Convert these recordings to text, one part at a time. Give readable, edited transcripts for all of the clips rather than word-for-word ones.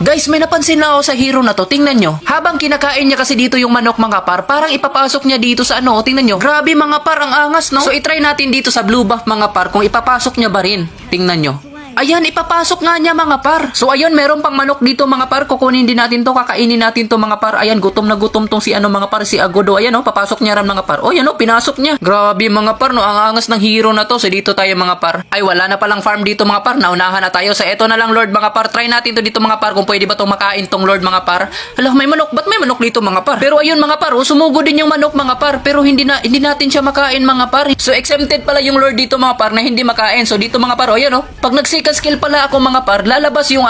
Guys, may napansin na ako sa hero na to. Tingnan nyo. Habang kinakain niya kasi dito yung manok mga par, parang ipapasok niya dito sa ano. Tingnan nyo. Grabe mga par, ang angas no. So itry natin dito sa blue buff mga par kung ipapasok niya ba rin. Tingnan nyo. Ayan, ipapasok nga niya mga par. So ayun, meron pang manok dito mga par. Kukunin din natin to, kakainin natin to mga par. Ayan, gutom na gutom tong si ano mga par, si Agodo. Ayan papasok niya rin mga par. Oh, yan pinasok niya. Grabe mga par, no, ang angas ng hero na to. So dito tayo mga par. Ay, wala na palang farm dito mga par. Naunahan na tayo. So eto na lang Lord mga par. Try natin to dito mga par kung pwede ba tong makain tong Lord mga par. Hala, may manok. Ba't may manok dito mga par? Pero ayun mga par, sumugo din yung manok mga par. Pero hindi natin siya makain mga par. So exempted pala yung Lord dito mga par na hindi makain. So dito mga par, ayan pag nag-second skill pala ako mga par, lalabas yung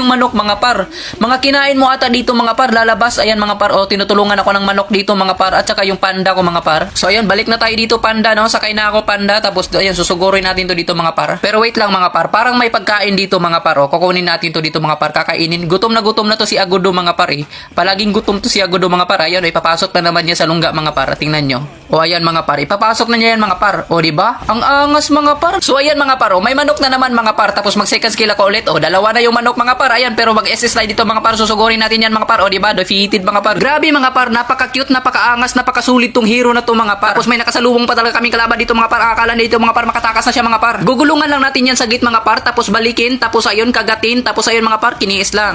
manok mga par. Mga kinain mo ata dito mga par, lalabas. Ayan mga par, tinutulungan ako ng manok dito mga par, at saka yung panda ko mga par. So ayan, balik na tayo dito panda no, sakay na ako panda, tapos ayan, susugurin natin to dito mga par. Pero wait lang mga par, parang may pagkain dito mga par, kukunin natin to dito mga par, kakainin. Gutom na to si Agodo mga par Palaging gutom to si Agodo mga par. Ayan, ipapasok na naman niya sa lungga mga par, tingnan nyo. O ayan mga par, ipapasok na niya yan mga par. O diba? Ang angas mga par. So ayan mga par, may manok na naman mga par, tapos mag second skill ako ulit. O dalawa na yung manok mga par. Ayan, pero mag SS slide dito mga par, susugurin natin yan mga par. O diba? Defeated mga par. Grabe mga par, napaka-cute, napaka-angas, napakasulit tong hero na to mga par. Tapos may nakasalubong pa talaga kaming kalaban dito mga par. Akala dito mga par makatakas na siya mga par. Gugulungan lang natin yan sa gate mga par, tapos balikin, tapos ayun kagatin, tapos ayun mga par, kiniis lang.